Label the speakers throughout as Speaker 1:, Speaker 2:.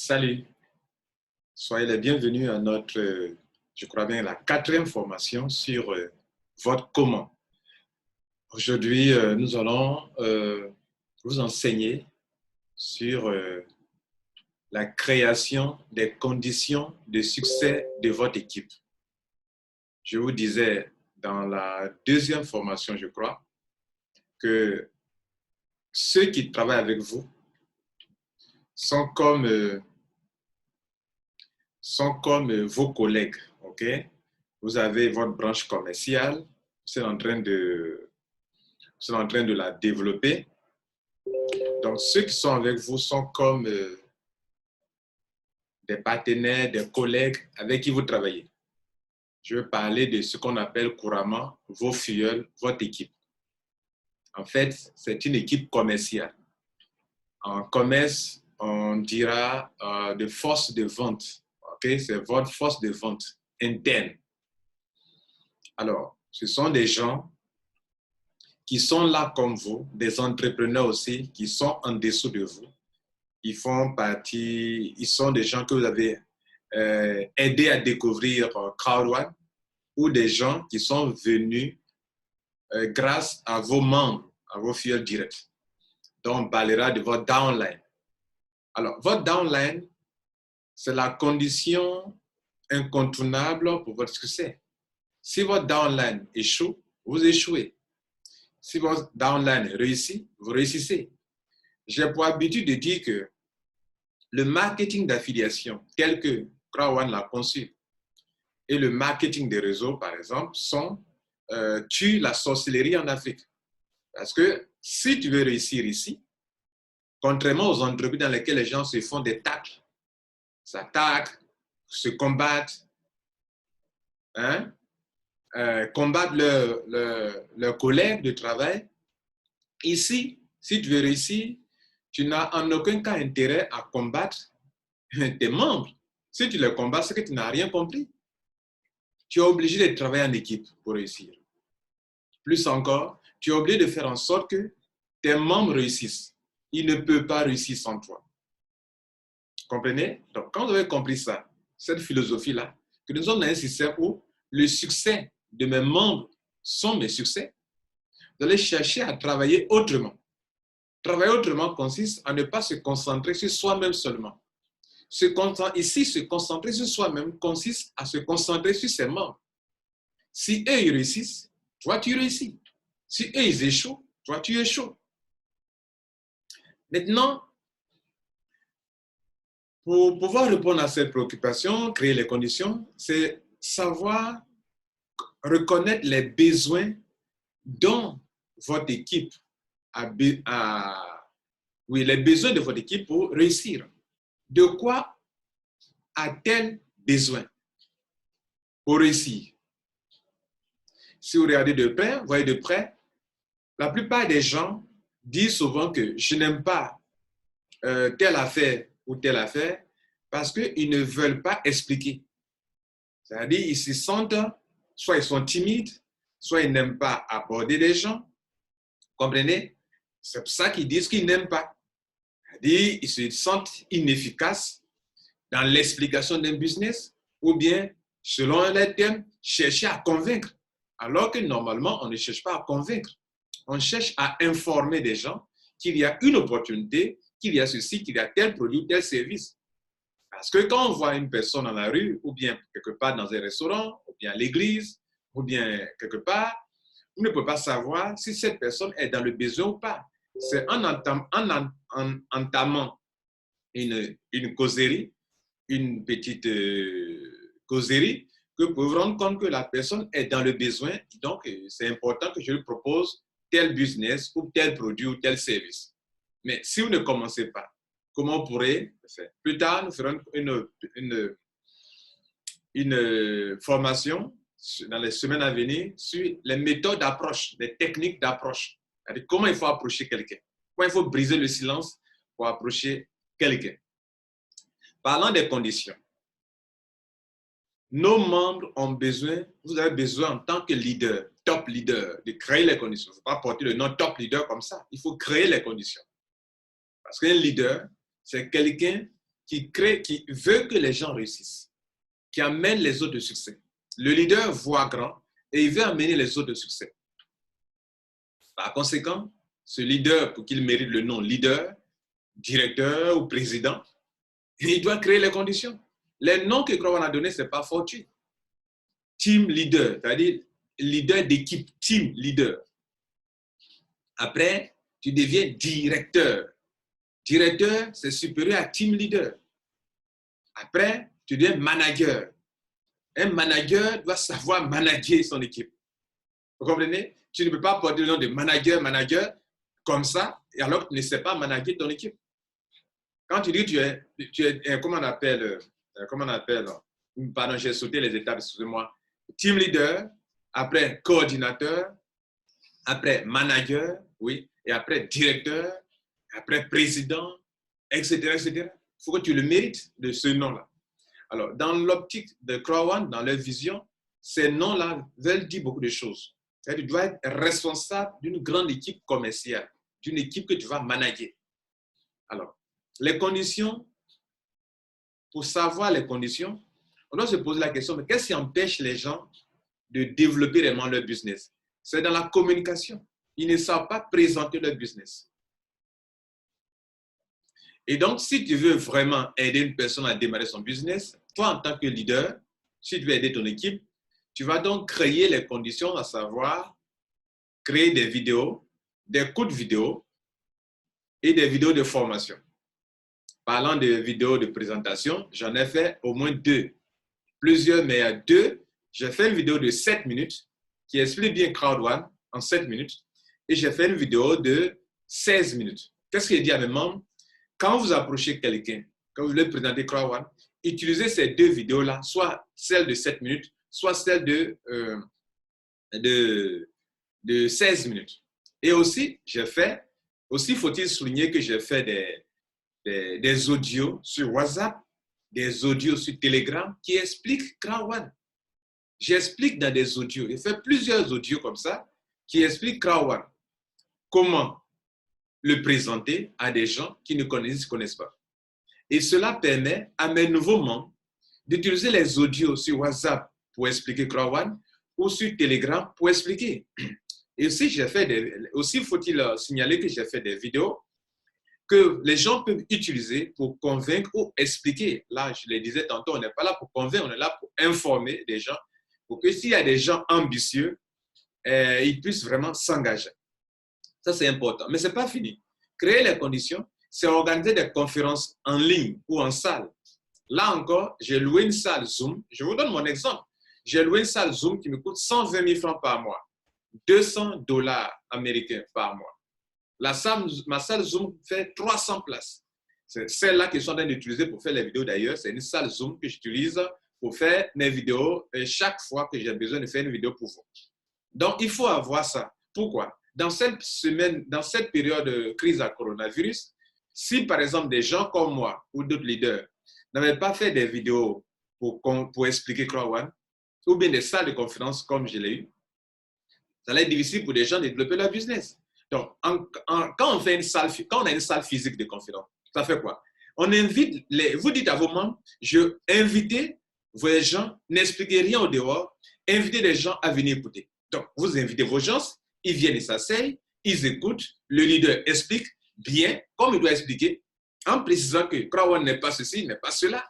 Speaker 1: Salut, soyez les bienvenus à notre, je crois bien, la 4e formation sur votre comment. Aujourd'hui, nous allons vous enseigner sur la création des conditions de succès de votre équipe. Je vous disais dans la 2e formation, je crois, que ceux qui travaillent avec vous sont comme vos collègues, ok? Vous avez votre branche commerciale, vous êtes en train de la développer. Donc, ceux qui sont avec vous sont comme des partenaires, des collègues avec qui vous travaillez. Je veux parler de ce qu'on appelle couramment vos filleuls, votre équipe. En fait, c'est une équipe commerciale. En commerce, on dira de force de vente. Okay? C'est votre force de vente interne. Alors, ce sont des gens qui sont là comme vous, des entrepreneurs aussi, qui sont en dessous de vous. Ils sont des gens que vous avez aidé à découvrir Crowd1 ou des gens qui sont venus grâce à vos membres, à vos filleuls directs. Donc, on parlera de votre downline. Alors, votre downline, c'est la condition incontournable pour votre succès. Si votre downline échoue, vous échouez. Si votre downline réussit, vous réussissez. J'ai pour habitude de dire que le marketing d'affiliation, tel que Crowd1 l'a conçu, et le marketing des réseaux, par exemple, tuent la sorcellerie en Afrique. Parce que si tu veux réussir ici, contrairement aux entreprises dans lesquelles les gens se font des tacles, s'attaquent, se combattent, combattent leurs collègues de travail, ici, si tu veux réussir, tu n'as en aucun cas intérêt à combattre tes membres. Si tu les combats, c'est que tu n'as rien compris. Tu es obligé de travailler en équipe pour réussir. Plus encore, tu es obligé de faire en sorte que tes membres réussissent. Ils ne peuvent pas réussir sans toi. Comprenez? Donc, quand vous avez compris ça, cette philosophie-là, que nous sommes dans un système où le succès de mes membres sont mes succès, vous allez chercher à travailler autrement. Travailler autrement consiste à ne pas se concentrer sur soi-même seulement. Ici, se concentrer sur soi-même consiste à se concentrer sur ses membres. Si eux, ils réussissent, toi, tu réussis. Si eux, ils échouent, toi, tu échoues. Maintenant, pour pouvoir répondre à cette préoccupation, créer les conditions, c'est savoir reconnaître les besoins dont votre équipe les besoins de votre équipe pour réussir. De quoi a-t-elle besoin pour réussir? Si vous regardez de près, vous voyez de près, la plupart des gens disent souvent que je n'aime pas telle affaire ou telle affaire parce qu'ils ne veulent pas expliquer. C'est-à-dire, ils se sentent, soit ils sont timides, soit ils n'aiment pas aborder les gens. Comprenez? C'est pour ça qu'ils disent qu'ils n'aiment pas. C'est-à-dire, ils se sentent inefficaces dans l'explication d'un business ou bien, selon les termes, chercher à convaincre. Alors que normalement, on ne cherche pas à convaincre. On cherche à informer des gens qu'il y a une opportunité, qu'il y a ceci, qu'il y a tel produit, tel service. Parce que quand on voit une personne dans la rue, ou bien quelque part dans un restaurant, ou bien à l'église, ou bien quelque part, on ne peut pas savoir si cette personne est dans le besoin ou pas. C'est en entamant une causerie, une petite causerie, que vous pouvez vous rendre compte que la personne est dans le besoin. Donc, c'est important que je lui propose tel business ou tel produit ou tel service. Mais si vous ne commencez pas, comment vous pourrez faire? Plus tard, nous ferons une formation dans les semaines à venir sur les méthodes d'approche, les techniques d'approche. C'est-à-dire comment il faut approcher quelqu'un. Comment il faut briser le silence pour approcher quelqu'un. Parlant des conditions, nos membres ont besoin, vous avez besoin en tant que leader, top leader, de créer les conditions. Il ne faut pas porter le nom top leader comme ça. Il faut créer les conditions. Parce qu'un leader, c'est quelqu'un qui veut que les gens réussissent, qui amène les autres au succès. Le leader voit grand et il veut amener les autres au succès. Par conséquent, ce leader, pour qu'il mérite le nom leader, directeur ou président, il doit créer les conditions. Les noms que Crowan a donnés, ce n'est pas fortuit. Team leader, c'est-à-dire leader d'équipe, team leader. Après, tu deviens directeur. Directeur, c'est supérieur à team leader. Après, tu deviens manager. Un manager doit savoir manager son équipe. Vous comprenez? Tu ne peux pas porter le nom de manager comme ça, et alors que tu ne sais pas manager ton équipe. Quand tu dis que tu es comment on appelle, pardon, j'ai sauté les étapes, excusez-moi, team leader, après coordinateur, après manager, oui, et après directeur, après président, etc., etc. Il faut que tu le mérites de ce nom-là. Alors, dans l'optique de Crowan, dans leur vision, ces noms-là veulent dire beaucoup de choses. Tu dois être responsable d'une grande équipe commerciale, d'une équipe que tu vas manager. Alors, les conditions, pour savoir les conditions, on doit se poser la question, mais qu'est-ce qui empêche les gens de développer réellement leur business? C'est dans la communication. Ils ne savent pas présenter leur business. Et donc, si tu veux vraiment aider une personne à démarrer son business, toi, en tant que leader, si tu veux aider ton équipe, tu vas donc créer les conditions, à savoir créer des vidéos, des courtes vidéos et des vidéos de formation. Parlant de vidéos de présentation, j'en ai fait au moins 2. Plusieurs, mais il y a 2. J'ai fait une vidéo de 7 minutes qui explique bien Crowd1 en 7 minutes. Et j'ai fait une vidéo de 16 minutes. Qu'est-ce que je dis à mes membres? Quand vous approchez quelqu'un, quand vous voulez présenter Crowd1, utilisez ces 2 vidéos-là, soit celle de 7 minutes, soit celle de 16 minutes. Et aussi, faut-il souligner que j'ai fait des audios sur WhatsApp, des audios sur Telegram qui expliquent Crowd1. J'explique dans des audios. J'ai fait plusieurs audios comme ça qui expliquent Crowd1. Comment le présenter à des gens qui ne connaissent pas. Et cela permet à mes nouveaux membres d'utiliser les audios sur WhatsApp pour expliquer Crowd1 ou sur Telegram pour expliquer. Et aussi, faut-il signaler que j'ai fait des vidéos que les gens peuvent utiliser pour convaincre ou expliquer. Là, je le disais tantôt, on n'est pas là pour convaincre, on est là pour informer des gens, pour que s'il y a des gens ambitieux, ils puissent vraiment s'engager. Ça, c'est important. Mais ce n'est pas fini. Créer les conditions, c'est organiser des conférences en ligne ou en salle. Là encore, j'ai loué une salle Zoom. Je vous donne mon exemple. J'ai loué une salle Zoom qui me coûte 120 000 francs par mois. $200 américains par mois. Ma salle Zoom fait 300 places. C'est celle-là que je suis en train d'utiliser pour faire les vidéos d'ailleurs. C'est une salle Zoom que j'utilise pour faire mes vidéos chaque fois que j'ai besoin de faire une vidéo pour vous. Donc, il faut avoir ça. Pourquoi? Dans cette période de crise à coronavirus, si par exemple des gens comme moi ou d'autres leaders n'avaient pas fait des vidéos pour expliquer Crowd1 ou bien des salles de conférence comme je l'ai eu, ça allait être difficile pour des gens de développer leur business. Donc, quand on a une salle physique de conférence, ça fait quoi? On invite, vous dites à vos membres, invitez vos gens, n'expliquez rien au dehors, invitez les gens à venir écouter. Donc, vous invitez vos gens, ils viennent, ils s'asseyent, ils écoutent, le leader explique bien, comme il doit expliquer, en précisant que Crowd1 n'est pas ceci, n'est pas cela,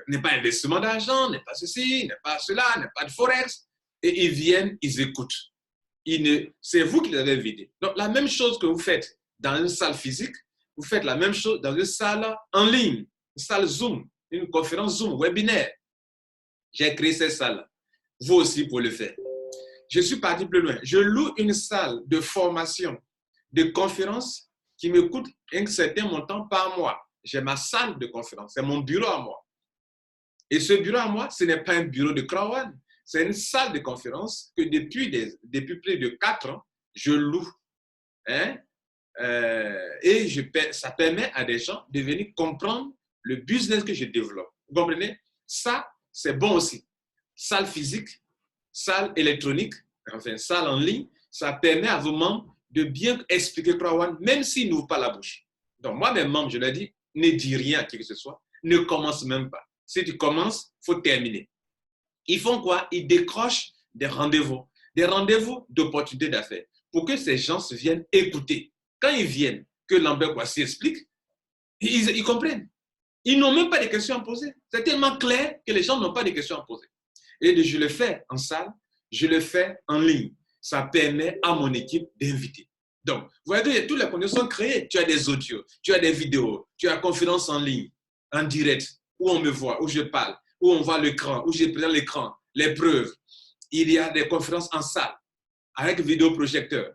Speaker 1: n'est pas investissement d'argent, n'est pas ceci, n'est pas cela, n'est pas de forex, et ils viennent, ils écoutent. C'est vous qui les avez invités. Donc, la même chose que vous faites dans une salle physique, vous faites la même chose dans une salle en ligne, une salle Zoom, une conférence Zoom, webinaire. J'ai créé cette salle. Vous aussi, pour le faire. Je suis parti plus loin. Je loue une salle de formation, de conférence qui me coûte un certain montant par mois. J'ai ma salle de conférence. C'est mon bureau à moi. Et ce bureau à moi, ce n'est pas un bureau de Crowd1. C'est une salle de conférence que depuis plus de 4 ans, je loue. Hein? Et ça permet à des gens de venir comprendre le business que je développe. Vous comprenez? Ça, c'est bon aussi. Salle physique, salle électronique, enfin salle en ligne, ça permet à vos membres de bien expliquer Crowd1, même s'ils n'ouvrent pas la bouche. Donc moi, mes membres, je leur dis, ne dis rien à qui que ce soit, ne commence même pas. Si tu commences, il faut terminer. Ils font quoi? Ils décrochent des rendez-vous d'opportunités d'affaires pour que ces gens se viennent écouter. Quand ils viennent, que Lambert Kouassi explique, ils comprennent. Ils n'ont même pas de questions à poser. C'est tellement clair que les gens n'ont pas de questions à poser. Et je le fais en salle, je le fais en ligne. Ça permet à mon équipe d'inviter. Donc, vous voyez, toutes les conditions sont créées. Tu as des audios, tu as des vidéos, tu as conférence en ligne, en direct, où on me voit, où je parle, où on voit l'écran, où je présente l'écran, les preuves. Il y a des conférences en salle, avec vidéoprojecteur.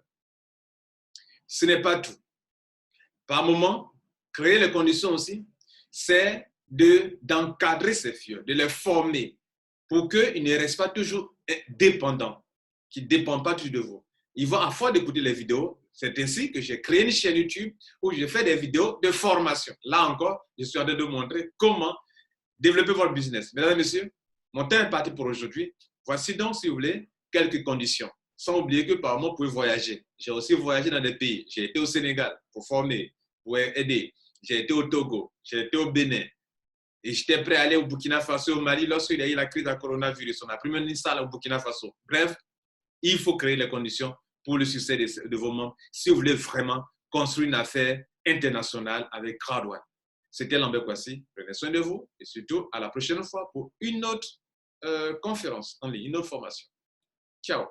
Speaker 1: Ce n'est pas tout. Par moment, créer les conditions aussi, c'est d'encadrer ces filles, de les former pour qu'ils ne restent pas toujours dépendants, qu'ils ne dépendent pas toujours de vous. Ils vont, à force d'écouter les vidéos, c'est ainsi que j'ai créé une chaîne YouTube où je fais des vidéos de formation. Là encore, je suis en train de montrer comment développer votre business. Mesdames et messieurs, mon temps est parti pour aujourd'hui. Voici donc, si vous voulez, quelques conditions. Sans oublier que par moment, vous pouvez voyager. J'ai aussi voyagé dans des pays. J'ai été au Sénégal pour former, pour aider. J'ai été au Togo, j'ai été au Bénin. Et j'étais prêt à aller au Burkina Faso, au Mali, lorsqu'il y a eu la crise du coronavirus. On a pris même une salle au Burkina Faso. Bref, il faut créer les conditions pour le succès de vos membres si vous voulez vraiment construire une affaire internationale avec Crowd1. C'était Lambert Kouassi. Prenez soin de vous et surtout à la prochaine fois pour une autre conférence en ligne, une autre formation. Ciao.